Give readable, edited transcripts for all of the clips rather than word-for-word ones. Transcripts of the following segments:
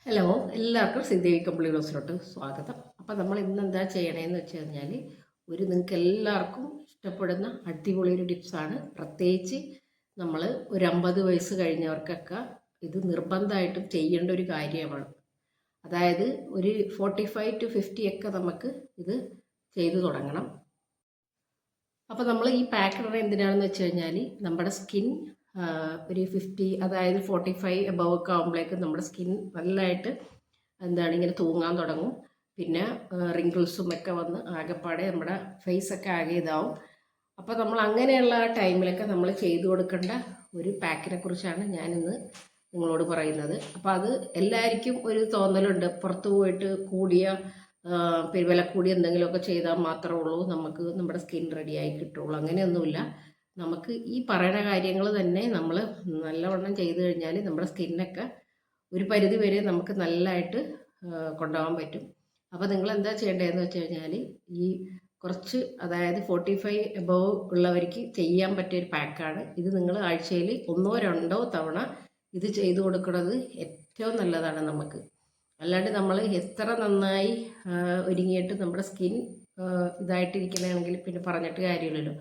Hello, എല്ലാവർക്കും ശ്രീദേവി കമ്പിളി ബ്ലോസിലോട്ട് സ്വാഗതം. അപ്പോൾ നമ്മൾ ഇന്ന് എന്താ ചെയ്യണേന്ന് വെച്ച് കഴിഞ്ഞാൽ നിങ്ങൾക്ക് എല്ലാവർക്കും ഇഷ്ടപ്പെടുന്ന അടിപൊളി ഒരു ടിപ്സാണ്. പ്രത്യേകിച്ച് നമ്മൾ ഒരു 50 വയസ്സ് കഴിഞ്ഞവർക്കൊക്കെ ഇത് നിർബന്ധമായിട്ടും ചെയ്യേണ്ട ഒരു കാര്യമാണ്. അതായത് ഒരു 45 to 50 ഒക്കെ നമുക്ക് ഇത് ചെയ്തു തുടങ്ങണം. അപ്പോൾ നമ്മൾ ഈ പാക്ക് ഇടുന്നത് എന്തിനാണെന്ന് വെച്ച് കഴിഞ്ഞാൽ നമ്മുടെ സ്കിൻ ഒരു 50 അതായത് 45 എബവ് ഒക്കെ ആകുമ്പോഴേക്കും നമ്മുടെ സ്കിൻ നല്ലതായിട്ട് ഇങ്ങനെ തൂങ്ങാൻ തുടങ്ങും. പിന്നെ റിങ്കിൾസും ഒക്കെ വന്ന് ആകെപ്പാടെ നമ്മുടെ ഫേസൊക്കെ ആകെ ഇതാവും. അപ്പോൾ നമ്മൾ അങ്ങനെയുള്ള ടൈമിലൊക്കെ നമ്മൾ ചെയ്തു കൊടുക്കേണ്ട ഒരു പാക്കിനെ കുറിച്ചാണ് ഞാനിന്ന് നിങ്ങളോട് പറയുന്നത്. അപ്പോൾ അത് എല്ലാവർക്കും ഒരു തോന്നലുണ്ട്, പുറത്ത് പോയിട്ട് കൂടിയ വില കൂടി എന്തെങ്കിലുമൊക്കെ ചെയ്താൽ മാത്രമേ ഉള്ളൂ നമുക്ക് നമ്മുടെ സ്കിൻ റെഡിയായി കിട്ടുള്ളൂ. അങ്ങനെയൊന്നുമില്ല. നമുക്ക് ഈ പറയുന്ന കാര്യങ്ങൾ തന്നെ നമ്മൾ നല്ലവണ്ണം ചെയ്തു കഴിഞ്ഞാൽ നമ്മുടെ സ്കിന്നൊക്കെ ഒരു പരിധി വരെ നമുക്ക് നല്ലതായിട്ട് കൊണ്ടുപോകാൻ പറ്റും. അപ്പോൾ നിങ്ങൾ എന്താ ചെയ്യേണ്ടതെന്ന് വെച്ച് കഴിഞ്ഞാൽ ഈ കുറച്ച് അതായത് 45 എബവ് ഉള്ളവർക്ക് ചെയ്യാൻ പറ്റിയൊരു പാക്കാണ് ഇത്. നിങ്ങൾ ആഴ്ചയിൽ 1-2 തവണ ഇത് ചെയ്തു കൊടുക്കുന്നത് ഏറ്റവും നല്ലതാണ് നമുക്ക്. അല്ലാണ്ട് നമ്മൾ എത്ര നന്നായി ഒരുങ്ങിയിട്ട് നമ്മുടെ സ്കിൻ ഇതായിട്ടിരിക്കണമെങ്കിൽ പിന്നെ പറഞ്ഞിട്ട് കാര്യമില്ലല്ലോ.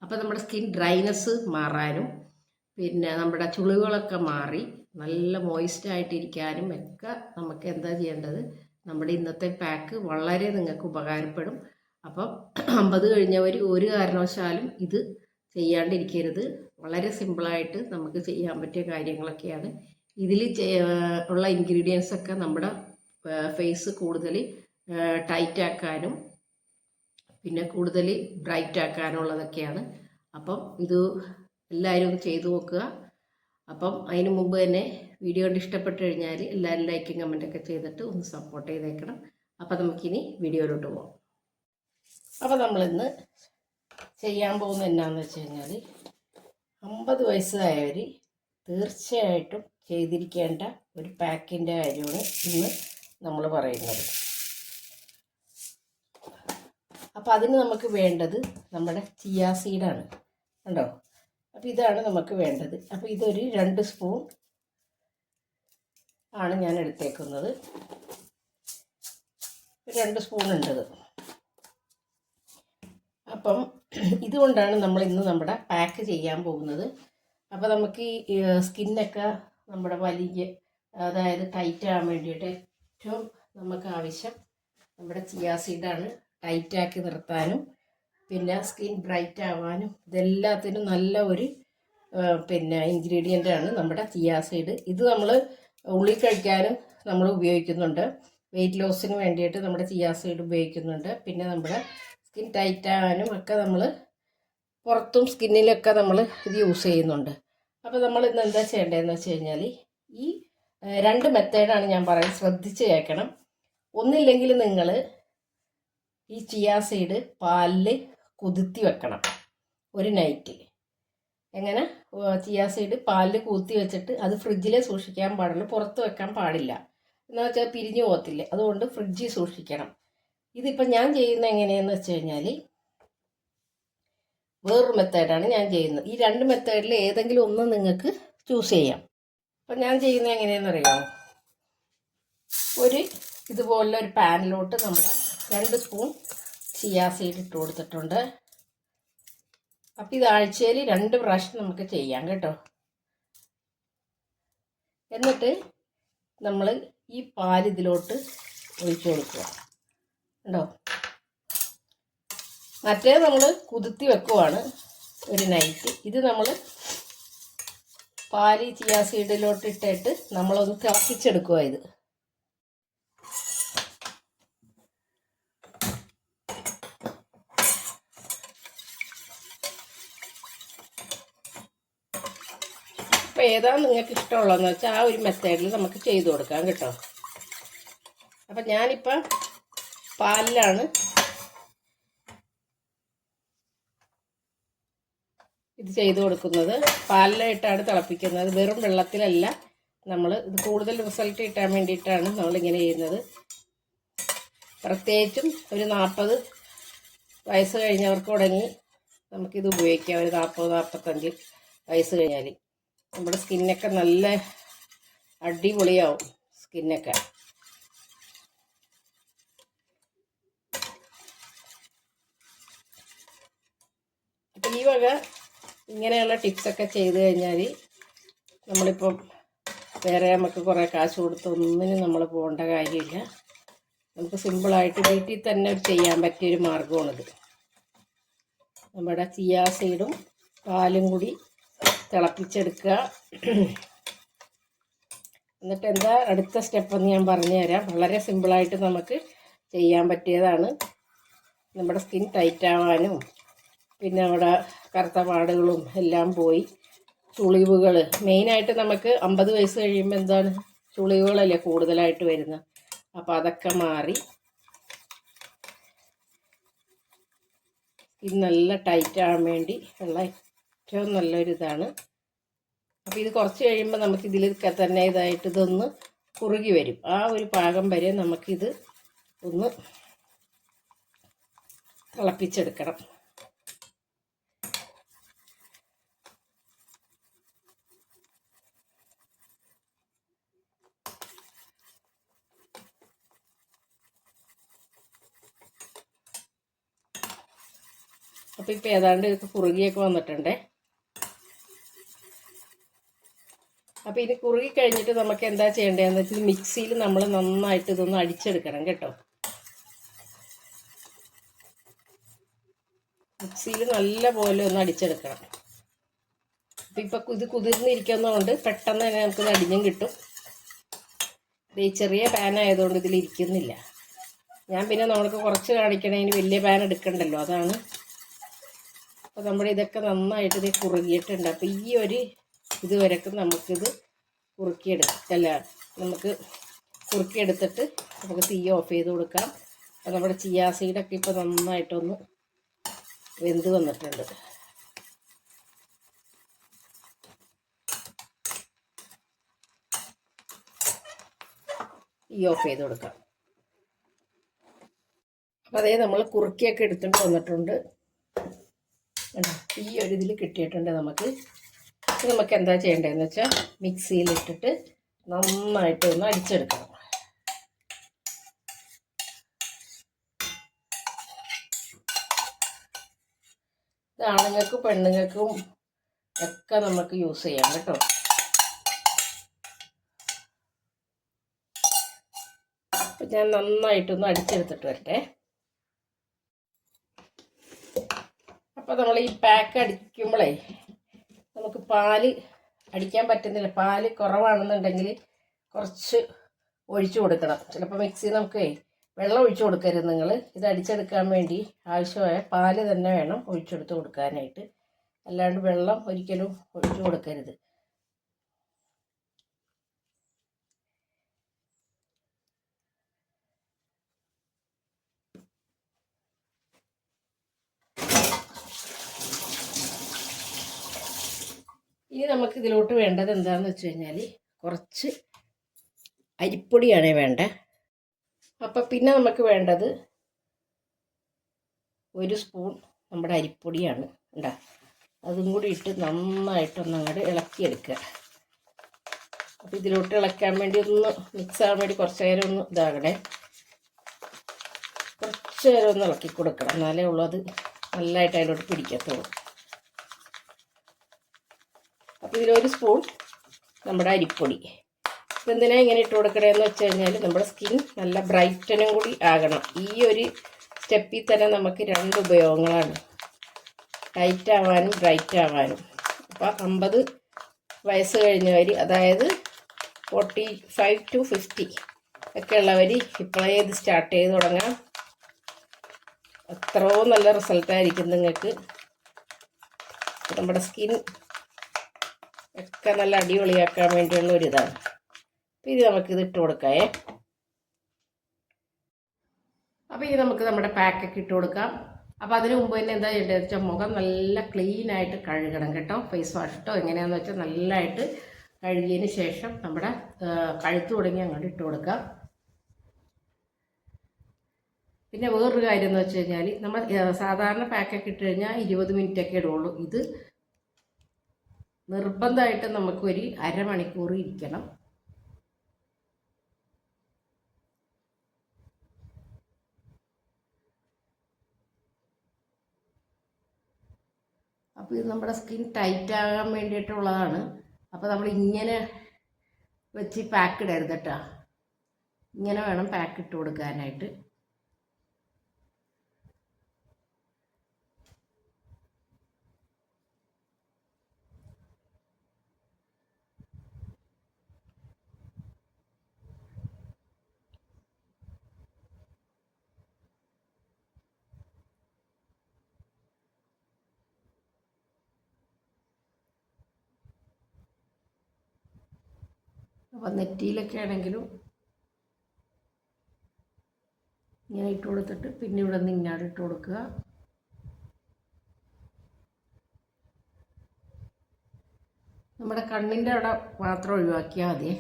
അപ്പോൾ നമ്മുടെ സ്കിൻ ഡ്രൈനെസ് മാറാനും പിന്നെ നമ്മുടെ ചുളിവുകളൊക്കെ മാറി നല്ല മോയിസ്റ്റായിട്ടിരിക്കാനും ഒക്കെ നമുക്ക് എന്താ ചെയ്യേണ്ടത്, നമ്മുടെ ഇന്നത്തെ പാക്ക് വളരെ നിങ്ങൾക്ക് ഉപകാരപ്പെടും. അപ്പം 50 കഴിഞ്ഞവർ ഒരു കാരണവശാലും ഇത് ചെയ്യാണ്ടിരിക്കരുത്. വളരെ സിമ്പിളായിട്ട് നമുക്ക് ചെയ്യാൻ പറ്റിയ കാര്യങ്ങളൊക്കെയാണ് ഇതിൽ ഉള്ള ഇൻഗ്രീഡിയൻസ് ഒക്കെ നമ്മുടെ ഫേസ് കൂടുതൽ ടൈറ്റ് ആക്കാനും പിന്നെ കൂടുതൽ ബ്രൈറ്റ് ആക്കാനുള്ളതൊക്കെയാണ്. അപ്പം ഇത് എല്ലാവരും ചെയ്തു നോക്കുക. അപ്പം അതിന് മുമ്പ് തന്നെ വീഡിയോ കണ്ട് ഇഷ്ടപ്പെട്ട് കഴിഞ്ഞാൽ എല്ലാവരും ലൈക്കും കമൻറ്റൊക്കെ ചെയ്തിട്ട് ഒന്ന് സപ്പോർട്ട് ചെയ്തേക്കണം. അപ്പം നമുക്കിനി വീഡിയോയിലോട്ട് പോകാം. അപ്പോൾ നമ്മളിന്ന് ചെയ്യാൻ പോകുന്നത് എന്നാന്ന് വെച്ച് കഴിഞ്ഞാൽ 50 വയസ്സായവർ തീർച്ചയായിട്ടും ചെയ്തിരിക്കേണ്ട ഒരു പാക്കിൻ്റെ കാര്യമാണ് ഇന്ന് നമ്മൾ പറയുന്നത്. അപ്പോൾ അതിന് നമുക്ക് വേണ്ടത് നമ്മുടെ ചിയാ സീഡാണ്. കണ്ടോ? അപ്പോൾ ഇതാണ് നമുക്ക് വേണ്ടത്. അപ്പോൾ ഇതൊരു 2 സ്പൂൺ ആണ് ഞാൻ എടുത്തേക്കുന്നത്. 2 സ്പൂൺ ഉണ്ടത്. അപ്പം ഇതുകൊണ്ടാണ് നമ്മൾ ഇന്ന് നമ്മുടെ പാക്ക് ചെയ്യാൻ പോകുന്നത്. അപ്പോൾ നമുക്ക് ഈ സ്കിന്നൊക്കെ നമ്മുടെ വലിയ അതായത് ടൈറ്റ് ആകാൻ വേണ്ടിയിട്ട് ഏറ്റവും നമുക്ക് ആവശ്യം നമ്മുടെ ചിയാ സീഡാണ്. ടൈറ്റാക്കി നിർത്താനും പിന്നെ സ്കിൻ ബ്രൈറ്റ് ആവാനും ഇതെല്ലാത്തിനും നല്ല ഒരു ഇൻഗ്രീഡിയൻ്റ് ആണ് നമ്മുടെ ചിയാ സീഡ്. ഇത് നമ്മൾ ഉള്ളി കഴിക്കാനും നമ്മൾ ഉപയോഗിക്കുന്നുണ്ട്. വെയിറ്റ് ലോസിന് വേണ്ടിയിട്ട് നമ്മുടെ ചിയാ സീഡ് ഉപയോഗിക്കുന്നുണ്ട്. പിന്നെ നമ്മുടെ സ്കിൻ ടൈറ്റ് ആകാനും ഒക്കെ നമ്മൾ പുറത്തും സ്കിന്നിലൊക്കെ നമ്മൾ ഇത് യൂസ് ചെയ്യുന്നുണ്ട്. അപ്പോൾ നമ്മൾ ഇന്ന് എന്താ ചെയ്യേണ്ടതെന്ന് വെച്ച് കഴിഞ്ഞാൽ ഈ 2 മെത്തേഡാണ് ഞാൻ പറയുന്നത്, ശ്രദ്ധിച്ച് കേൾക്കണം. ഒന്നില്ലെങ്കിൽ നിങ്ങൾ ഈ ചിയാ സീഡ് പാലിൽ കുതിർത്തി വെക്കണം ഒരു നൈറ്റ്. എങ്ങനെ? ചിയാ സീഡ് പാലിൽ കുതിർത്തി വെച്ചിട്ട് അത് ഫ്രിഡ്ജിൽ സൂക്ഷിക്കാൻ പാടുള്ളൂ, പുറത്ത് വെക്കാൻ പാടില്ല. എന്ന് വെച്ചാൽ പിരിഞ്ഞു പോകത്തില്ലേ, അതുകൊണ്ട് ഫ്രിഡ്ജിൽ സൂക്ഷിക്കണം. ഇതിപ്പോൾ ഞാൻ ചെയ്യുന്നത് എങ്ങനെയാണെന്ന് വെച്ച് കഴിഞ്ഞാൽ വേറൊരു മെത്തേഡാണ് ഞാൻ ചെയ്യുന്നത്. ഈ 2 മെത്തേഡിൽ ഏതെങ്കിലും ഒന്ന് നിങ്ങൾക്ക് ചൂസ് ചെയ്യാം. അപ്പം ഞാൻ ചെയ്യുന്നത് എങ്ങനെയാണെന്നറിയാമോ? ഇതുപോലെ ഒരു പാനിലോട്ട് നമ്മുടെ 2 സ്പൂൺ ചിയാ സീഡ് ഇട്ട് കൊടുത്തിട്ടുണ്ട്. അപ്പം ഇത് ആഴ്ചയിൽ 2 പ്രാവശ്യം നമുക്ക് ചെയ്യാം കേട്ടോ. എന്നിട്ട് നമ്മൾ ഈ പാൽ ഇതിലോട്ട് ഒഴിച്ചു കൊടുക്കുക. ഉണ്ടോ? മറ്റേ നമ്മൾ കുതിർത്തി വെക്കുവാണ് ഒരു നൈറ്റ്. ഇത് നമ്മൾ പാല് ചിയാ സീഡിലോട്ട് ഇട്ടിട്ട് നമ്മളൊന്ന് തിളപ്പിച്ചെടുക്കുക. ഇത് അപ്പോൾ ഏതാണ് നിങ്ങൾക്ക് ഇഷ്ടമുള്ളതെന്ന് വെച്ചാൽ ആ ഒരു മെത്തേഡിൽ നമുക്ക് ചെയ്തു കൊടുക്കാം കേട്ടോ. അപ്പം ഞാനിപ്പോൾ പാലിലാണ് ഇത് ചെയ്തു കൊടുക്കുന്നത്. പാലിലായിട്ടാണ് തിളപ്പിക്കുന്നത്, വെറും വെള്ളത്തിലല്ല. നമ്മൾ ഇത് കൂടുതൽ റിസൾട്ട് കിട്ടാൻ വേണ്ടിയിട്ടാണ് നമ്മളിങ്ങനെ ചെയ്യുന്നത്. പ്രത്യേകിച്ചും ഒരു 40 വയസ്സ് കഴിഞ്ഞവർക്ക് തുടങ്ങി നമുക്കിത് ഉപയോഗിക്കാം. ഒരു 40-45 വയസ്സ് കഴിഞ്ഞാൽ നമ്മുടെ സ്കിന്നൊക്കെ നല്ല അടിപൊളിയാവും. സ്കിന്നൊക്കെ. അപ്പം ഈ വക ഇങ്ങനെയുള്ള ടിപ്സൊക്കെ ചെയ്ത് കഴിഞ്ഞാൽ നമ്മളിപ്പം വേറെ നമുക്ക് കുറേ കാശ് കൊടുത്ത് ഒന്നിനും നമ്മൾ പോകേണ്ട കാര്യമില്ല. നമുക്ക് സിമ്പിളായിട്ട് വീട്ടിൽ തന്നെ ചെയ്യാൻ പറ്റിയൊരു മാർഗ്ഗമാണിത്. നമ്മുടെ ചിയാ സീഡും പാലും കൂടി തിളപ്പിച്ചെടുക്കുക. എന്നിട്ട് എന്താ അടുത്ത സ്റ്റെപ്പെന്ന് ഞാൻ പറഞ്ഞു തരാം. വളരെ സിമ്പിളായിട്ട് നമുക്ക് ചെയ്യാൻ പറ്റിയതാണ്. നമ്മുടെ സ്കിൻ ടൈറ്റ് ആവാനും പിന്നെ നമ്മുടെ കറുത്ത പാടുകളും എല്ലാം പോയി ചുളിവുകൾ, മെയിനായിട്ട് നമുക്ക് 50 വയസ്സ് കഴിയുമ്പോൾ എന്താണ് ചുളിവുകളല്ലേ കൂടുതലായിട്ട് വരുന്നത്. അപ്പോൾ അതൊക്കെ മാറി സ്കിൻ നല്ല ടൈറ്റ് ആവാൻ വേണ്ടി ഉള്ള ഏറ്റവും നല്ലൊരിതാണ്. അപ്പോൾ ഇത് കുറച്ച് കഴിയുമ്പോൾ നമുക്കിതിൽ തന്നെ ഇതായിട്ട് ഇതൊന്ന് കുറുകി വരും. ആ ഒരു പാകം വരെ നമുക്കിത് ഒന്ന് തിളപ്പിച്ചെടുക്കണം. അപ്പോൾ ഇപ്പോൾ ഏതാണ്ട് ഇത് കുറുകിയൊക്കെ വന്നിട്ടുണ്ടേ. അപ്പോൾ ഇത് കുറുകി കഴിഞ്ഞിട്ട് നമുക്ക് എന്താ ചെയ്യേണ്ടതെന്ന് വെച്ചാൽ മിക്സിയിൽ നമ്മൾ നന്നായിട്ട് ഇതൊന്ന് അടിച്ചെടുക്കണം കേട്ടോ. മിക്സിയിൽ നല്ല പോലെ ഒന്ന് അടിച്ചെടുക്കണം. അപ്പോൾ ഇപ്പോൾ ഇത് കുതിർന്നിരിക്കുന്നതുകൊണ്ട് പെട്ടെന്ന് തന്നെ നമുക്കിത് അടിഞ്ഞും കിട്ടും. ഈ ചെറിയ പാൻ ആയതുകൊണ്ട് ഇതിലിരിക്കുന്നില്ല. ഞാൻ പിന്നെ നമ്മൾക്ക് കുറച്ച് കാണിക്കണതിന് വലിയ പാൻ എടുക്കണ്ടല്ലോ, അതാണ്. അപ്പോൾ നമ്മുടെ ഇതൊക്കെ നന്നായിട്ട് ഇത് കുറുകിയിട്ടുണ്ട്. അപ്പോൾ ഈ ഒരു ഇതുവരെക്കും നമുക്കിത് നമുക്ക് കുറുക്കിയെടുത്തിട്ട് നമുക്ക് തീ ഓഫ് ചെയ്ത് കൊടുക്കാം. അപ്പോൾ നമ്മുടെ ചിയാ സീഡൊക്കെ ഇപ്പോൾ നന്നായിട്ടൊന്ന് വെന്ത് വന്നിട്ടുണ്ട്. തീ ഓഫ് ചെയ്ത് കൊടുക്കാം. അപ്പോൾ അതേ നമ്മൾ കുറുക്കിയൊക്കെ എടുത്തിട്ട് വന്നിട്ടുണ്ട്. ഈ ഒരു ഇതിൽ കിട്ടിയിട്ടുണ്ട്. നമുക്ക് എന്താ ചെയ്യേണ്ടതെന്ന് വെച്ചാൽ മിക്സിയിലിട്ടിട്ട് നന്നായിട്ട് ഒന്ന് അടിച്ചെടുക്കണം. ഇത് ആണുങ്ങൾക്കും പെണ്ണുങ്ങൾക്കും ഒക്കെ നമുക്ക് യൂസ് ചെയ്യാം കേട്ടോ. അപ്പം ഞാൻ നന്നായിട്ടൊന്ന് അടിച്ചെടുത്തിട്ട് വരട്ടെ. അപ്പോൾ നമ്മൾ ഈ പാക്ക് അടിക്കുമ്പോഴേ നമുക്ക് പാല് അടിക്കാൻ പറ്റുന്നില്ല. പാല് കുറവാണെന്നുണ്ടെങ്കിൽ കുറച്ച് ഒഴിച്ചു കൊടുക്കണം. ചിലപ്പോൾ മിക്സി നമുക്ക് വെള്ളം ഒഴിച്ചു കൊടുക്കരുത്. നിങ്ങൾ ഇത് അടിച്ചെടുക്കാൻ വേണ്ടി ആവശ്യമായ പാല് തന്നെ വേണം ഒഴിച്ചെടുത്ത് കൊടുക്കാനായിട്ട്. അല്ലാണ്ട് വെള്ളം ഒരിക്കലും ഒഴിച്ചു കൊടുക്കരുത്. ഇനി നമുക്ക് ഇതിലോട്ട് വേണ്ടത് എന്താണെന്ന് വെച്ച് കഴിഞ്ഞാൽ കുറച്ച് അരിപ്പൊടിയാണ് വേണ്ടത്. അപ്പം പിന്നെ നമുക്ക് വേണ്ടത് 1 സ്പൂൺ നമ്മുടെ അരിപ്പൊടിയാണ് ഉണ്ടാ. അതും കൂടി ഇട്ട് നന്നായിട്ടൊന്ന് അങ്ങോട്ട് ഇളക്കിയെടുക്കുക. അപ്പോൾ ഇതിലോട്ട് ഇളക്കാൻ വേണ്ടി ഒന്ന് മിക്സ് ആകാൻ വേണ്ടി കുറച്ച് നേരം ഒന്ന് ഇതാകണേ. കുറച്ച് നേരം ഒന്ന് ഇളക്കി കൊടുക്കണം, എന്നാലേ ഉള്ളൂ അത് നല്ലതായിട്ട് അതിലോട്ട് പിടിക്കത്തുള്ളൂ. അപ്പോൾ ഇതിൽ 1 സ്പൂൺ നമ്മുടെ അരിപ്പൊടി. അപ്പോൾ എന്തിനാണ് ഇങ്ങനെ ഇട്ട് കൊടുക്കണമെന്ന് വെച്ച് കഴിഞ്ഞാൽ നമ്മുടെ സ്കിൻ നല്ല ബ്രൈറ്റനും കൂടി ആകണം. ഈ ഒരു സ്റ്റെപ്പിൽ തന്നെ നമുക്ക് 2 ഉപയോഗങ്ങളാണ്, ടൈറ്റ് ആവാനും ബ്രൈറ്റ് ആവാനും. അപ്പോൾ 50 വയസ്സ് കഴിഞ്ഞവർ, അതായത് 45 to 50 ഒക്കെ ഉള്ളവർ ഇപ്പോഴേ ഇത് സ്റ്റാർട്ട് ചെയ്ത് തുടങ്ങാം. അത്രയും നല്ല റിസൾട്ടായിരിക്കും നിങ്ങൾക്ക്. നമ്മുടെ സ്കിൻ ഒക്കെ നല്ല അടിപൊളിയാക്കാൻ വേണ്ടിയുള്ള ഒരിതാണ്. അപ്പോൾ ഇത് നമുക്കിത് ഇട്ട് കൊടുക്കാമേ. അപ്പോൾ ഇത് നമുക്ക് നമ്മുടെ പാക്കൊക്കെ ഇട്ട് കൊടുക്കാം. അപ്പോൾ അതിന് മുമ്പ് തന്നെ എന്താ ചെയ്യേണ്ടതെന്ന് വെച്ചാൽ മുഖം നല്ല ക്ലീനായിട്ട് കഴുകണം കേട്ടോ. ഫേസ് വാഷിട്ടോ എങ്ങനെയാണെന്ന് വെച്ചാൽ നല്ലതായിട്ട് കഴുകിയതിന് ശേഷം നമ്മുടെ കഴുത്ത് തുടങ്ങി അങ്ങോട്ട് ഇട്ട് കൊടുക്കാം. പിന്നെ വേറൊരു കാര്യം എന്ന് വെച്ച് കഴിഞ്ഞാൽ നമ്മൾ സാധാരണ പാക്കൊക്കെ ഇട്ട് കഴിഞ്ഞാൽ 20 മിനിറ്റൊക്കെ ഇടുള്ളൂ. ഇത് നിർബന്ധമായിട്ട് നമുക്കൊരു അരമണിക്കൂർ ഇരിക്കണം. അപ്പോൾ ഇത് നമ്മുടെ സ്കിൻ ടൈറ്റ് ആകാൻ വേണ്ടിയിട്ടുള്ളതാണ്. അപ്പോൾ നമ്മൾ ഇങ്ങനെ വെച്ച് പാക്ക് ഇടരുത് കേട്ടോ. ഇങ്ങനെ വേണം പാക്ക് ഇട്ട് കൊടുക്കാനായിട്ട്. അപ്പോൾ നെറ്റിയിലൊക്കെ ആണെങ്കിലും ഇങ്ങനെ ഇട്ട് കൊടുത്തിട്ട് പിന്നെ ഇവിടെ നിന്ന് ഇങ്ങോട്ട് ഇട്ട് കൊടുക്കുക. നമ്മുടെ കണ്ണിൻ്റെ അവിടെ മാത്രം ഒഴിവാക്കിയാൽ മതി.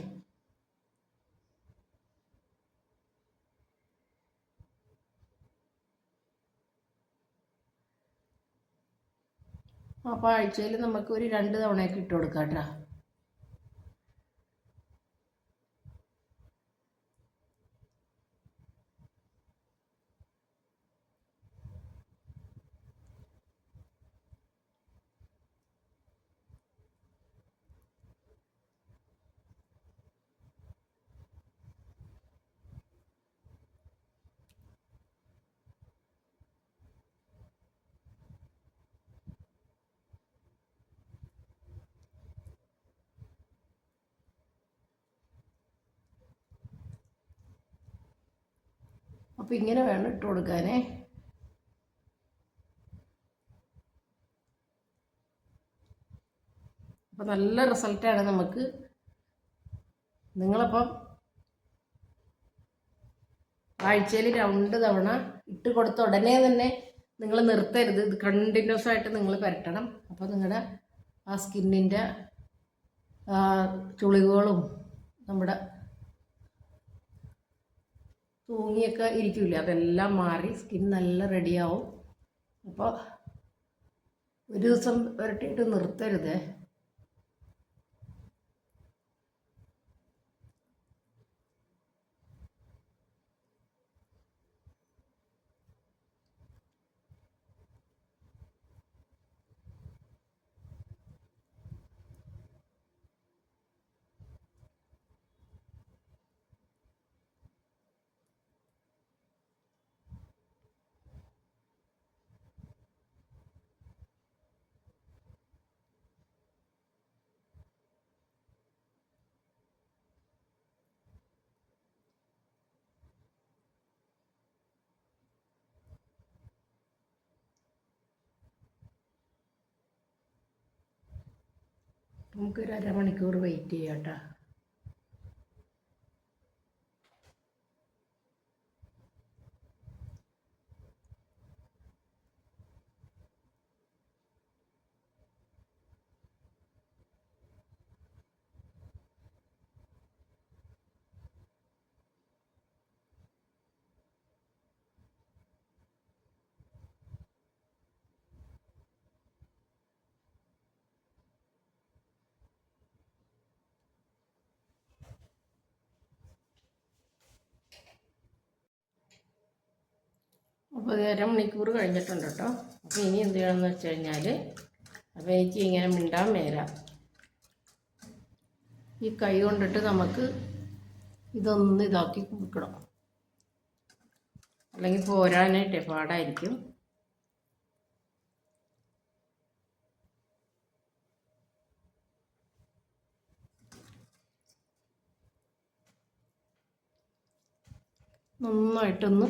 അപ്പോൾ ആഴ്ചയിൽ നമുക്ക് ഒരു 2 തവണയൊക്കെ ഇട്ട് കൊടുക്കാം കേട്ടോ. അപ്പോൾ ഇങ്ങനെ വേണം ഇട്ട് കൊടുക്കാനേ. അപ്പോൾ നല്ല റിസൾട്ടാണ് നമുക്ക്. നിങ്ങളപ്പം ആഴ്ചയിൽ 2 തവണ ഇട്ട് കൊടുത്ത ഉടനെ തന്നെ നിങ്ങൾ നിർത്തരുത്. ഇത് കണ്ടിന്യൂസ് ആയിട്ട് നിങ്ങൾ പുരട്ടണം. അപ്പോൾ നിങ്ങളുടെ ആ സ്കിന്നിൻ്റെ ചുളിവുകളും നമ്മുടെ തൂങ്ങിയൊക്കെ ഇരിക്കില്ല, അതെല്ലാം മാറി സ്കിൻ നല്ല റെഡിയാവും. അപ്പോൾ ഒരു ദിവസം പുരട്ടിയിട്ട് നിർത്തരുത്. നമുക്കൊരു 1/2 മണിക്കൂർ വെയിറ്റ് ചെയ്യാം കേട്ടോ. അപ്പോൾ 1/2 മണിക്കൂർ കഴിഞ്ഞിട്ടുണ്ട് കേട്ടോ. അപ്പോൾ ഇനി എന്ത് ചെയ്യണമെന്ന് വെച്ച് കഴിഞ്ഞാൽ, അപ്പോൾ എനിക്ക് ഇങ്ങനെ മിണ്ടാൻ മേല. ഈ കൈ കൊണ്ടിട്ട് നമുക്ക് ഇതൊന്ന് ഇതാക്കി കൊടുക്കണം, അല്ലെങ്കിൽ പോരാനായിട്ടേ പാടായിരിക്കും. നന്നായിട്ടൊന്ന്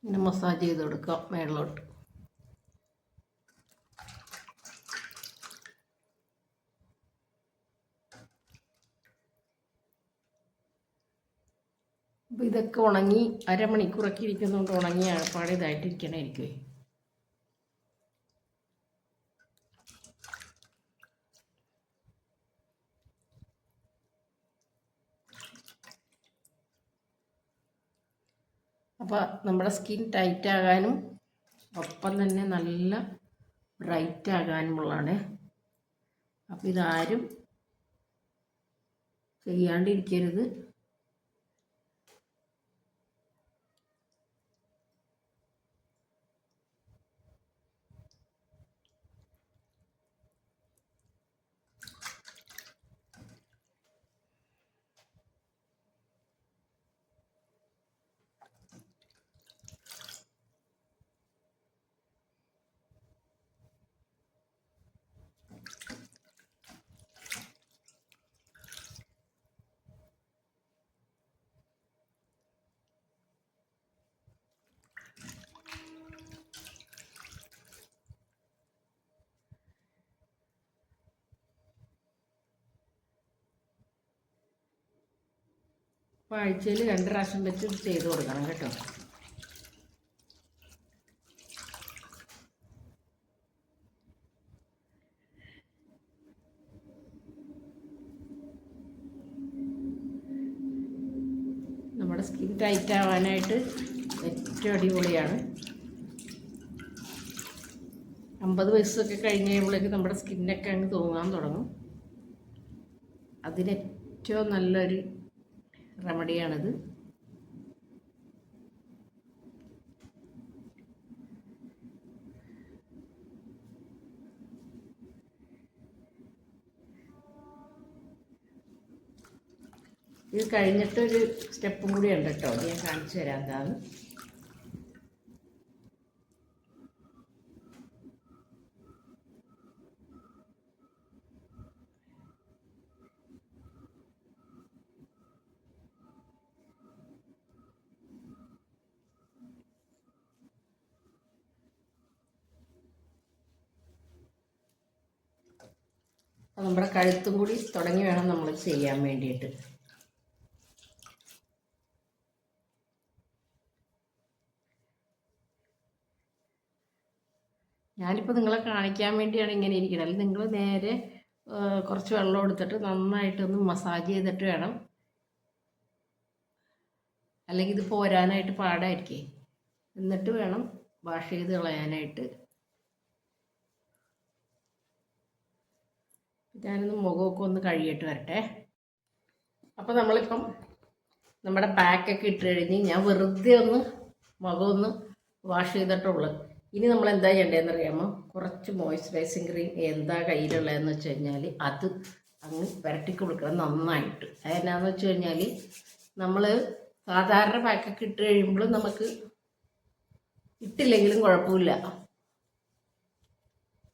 ഇങ്ങനെ മസാജ് ചെയ്ത് കൊടുക്കാം മേളിലോട്ട്. അപ്പോൾ ഇതൊക്കെ ഉണങ്ങി 1/2 മണിക്കൂറൊക്കെ ഇരിക്കുന്നതുകൊണ്ട് ഉണങ്ങി ആഴപ്പാട് ഇതായിട്ടിരിക്കണമായിരിക്കുമേ. അപ്പോൾ നമ്മുടെ സ്കിൻ ടൈറ്റ് ആകാനും ഒപ്പം തന്നെ നല്ല ബ്രൈറ്റ് ആകാനുമുള്ളതാണ്. അപ്പോൾ ഇതാരും ചെയ്യാണ്ടിരിക്കരുത്. അപ്പോൾ ആഴ്ചയിൽ 2 പ്രാവശ്യം വെച്ച് ചെയ്ത് കൊടുക്കണം കേട്ടോ. നമ്മുടെ സ്കിൻ ടൈറ്റ് ആവാനായിട്ട് ഏറ്റവും അടിപൊളിയാണ്. 50 വയസ്സൊക്കെ കഴിഞ്ഞ് കഴിയുമ്പോഴേക്ക് നമ്മുടെ സ്കിന്നൊക്കെ അങ്ങ് തൂങ്ങാൻ തുടങ്ങും. അതിനേറ്റവും നല്ലൊരു റെമഡിയാണിത്. ഇത് കഴിഞ്ഞിട്ടൊരു സ്റ്റെപ്പും കൂടി ഉണ്ട് കേട്ടോ, ഞാൻ കാണിച്ചു തരാം എന്താണ്. നമ്മുടെ കഴുത്തും കൂടി തുടങ്ങി വേണം നമ്മൾ ചെയ്യാൻ വേണ്ടിയിട്ട്. ഞാനിപ്പോൾ നിങ്ങളെ കാണിക്കാൻ വേണ്ടിയാണ് ഇങ്ങനെ ഇരിക്കുന്നത്. അല്ലെങ്കിൽ നിങ്ങൾ നേരെ കുറച്ച് വെള്ളം എടുത്തിട്ട് നന്നായിട്ടൊന്ന് മസാജ് ചെയ്തിട്ട് വേണം, അല്ലെങ്കിൽ ഇത് പോരാനായിട്ട് പാടായിരിക്കേ. എന്നിട്ട് വേണം വാഷ് ചെയ്ത് കളയാനായിട്ട്. ഞാനൊന്ന് മുഖമൊക്കെ ഒന്ന് കഴുകിയിട്ട് വരട്ടെ. അപ്പോൾ നമ്മളിപ്പം നമ്മുടെ പാക്കൊക്കെ ഇട്ട് കഴിഞ്ഞ് ഞാൻ വെറുതെ ഒന്ന് മുഖമൊന്ന് വാഷ് ചെയ്തിട്ടുള്ളൂ. ഇനി നമ്മൾ എന്താ ചെയ്യേണ്ടതെന്ന് അറിയാമോ? കുറച്ച് മോയ്സ്ചറൈസിങ് ക്രീം എന്താ കയ്യിലുള്ളതെന്ന് വെച്ച് കഴിഞ്ഞാൽ അത് അങ്ങ് പുരട്ടി കൊടുക്കണം നന്നായിട്ട്. അതെന്നാന്ന് വെച്ച് കഴിഞ്ഞാൽ നമ്മൾ സാധാരണ പാക്കൊക്കെ ഇട്ട് കഴിയുമ്പോൾ നമുക്ക് ഇട്ടില്ലെങ്കിലും കുഴപ്പമില്ല.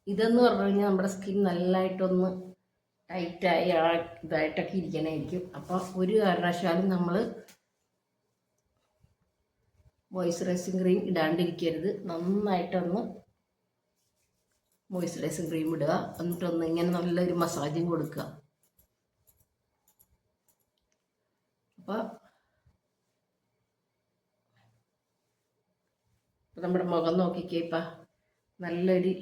ഇതെന്ന് പറഞ്ഞു കഴിഞ്ഞാൽ നമ്മുടെ സ്കിൻ നല്ലതായിട്ടൊന്ന് ടൈറ്റായി ഇതായിട്ടൊക്കെ ഇരിക്കണമായിരിക്കും. അപ്പോൾ ഒരു കാരണവശാലും നമ്മൾ മോയ്സ്ചറൈസിങ് ക്രീം ഇടാണ്ടിരിക്കരുത്. നന്നായിട്ടൊന്ന് മോയ്സ്ചറൈസിങ് ക്രീം ഇടുക, എന്നിട്ടൊന്ന് ഇങ്ങനെ നല്ലൊരു മസാജും കൊടുക്കുക. അപ്പോൾ നമ്മുടെ മുഖം നോക്കിക്കേ, ഇപ്പം നല്ലൊരു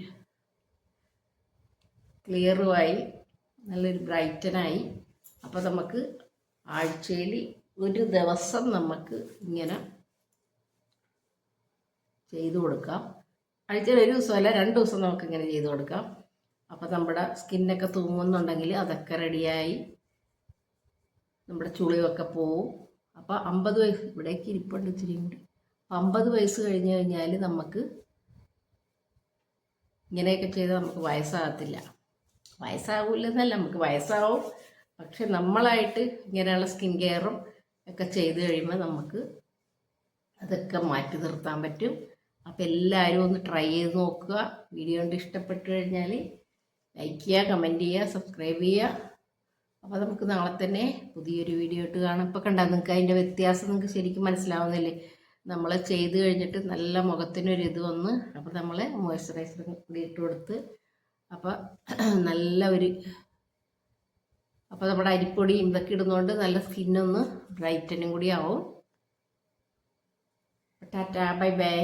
ക്ലിയറുമായി നല്ലൊരു ബ്രൈറ്റനായി. അപ്പോൾ നമുക്ക് ആഴ്ചയിൽ ഒരു ദിവസം നമുക്ക് ഇങ്ങനെ ചെയ്തു കൊടുക്കാം. ആഴ്ചയിൽ ഒരു ദിവസമല്ല 2 ദിവസം നമുക്കിങ്ങനെ ചെയ്ത് കൊടുക്കാം. അപ്പോൾ നമ്മുടെ സ്കിന്നൊക്കെ തൂങ്ങുന്നുണ്ടെങ്കിൽ അതൊക്കെ റെഡിയായി, നമ്മുടെ ചുളിവൊക്കെ പോവും. അപ്പോൾ 50 വയസ്സ് ഇവിടേക്ക് ഇരിപ്പുണ്ട് ഇച്ചിരി കൂടി. 50 വയസ്സ് കഴിഞ്ഞ് കഴിഞ്ഞാൽ നമുക്ക് ഇങ്ങനെയൊക്കെ ചെയ്താൽ നമുക്ക് വയസ്സാകത്തില്ല. വയസ്സാകില്ലെന്നല്ല, നമുക്ക് വയസ്സാവും. പക്ഷെ നമ്മളായിട്ട് ഇങ്ങനെയുള്ള സ്കിൻ കെയറും ഒക്കെ ചെയ്ത് കഴിയുമ്പോൾ നമുക്ക് അതൊക്കെ മാറ്റി നിർത്താൻ പറ്റും. അപ്പോൾ എല്ലാവരും ഒന്ന് ട്രൈ ചെയ്ത് നോക്കുക. വീഡിയോ കൊണ്ട് ഇഷ്ടപ്പെട്ട് കഴിഞ്ഞാൽ ലൈക്ക് ചെയ്യുക, കമൻറ്റ് ചെയ്യുക, സബ്സ്ക്രൈബ് ചെയ്യുക. അപ്പോൾ നമുക്ക് നാളെ തന്നെ പുതിയൊരു വീഡിയോ ഇട്ട് കാണാം. ഇപ്പോൾ കണ്ടാൽ നിങ്ങൾക്ക് അതിൻ്റെ വ്യത്യാസം നിങ്ങൾക്ക് ശരിക്കും മനസ്സിലാവുന്നില്ലേ? നമ്മൾ ചെയ്ത് കഴിഞ്ഞിട്ട് നല്ല മുഖത്തിനൊരിത് വന്ന്, അപ്പോൾ നമ്മൾ മോയ്സ്ചറൈസർ കൂടി ഇട്ട് കൊടുത്ത്, അപ്പോൾ നല്ല ഒരു, അപ്പോൾ നമ്മുടെ അരിപ്പൊടിയും ഇതൊക്കെ ഇടുന്നതുകൊണ്ട് നല്ല സ്കിന്നൊന്ന് ബ്രൈറ്റനും കൂടി ആവും. Tata, bye bye.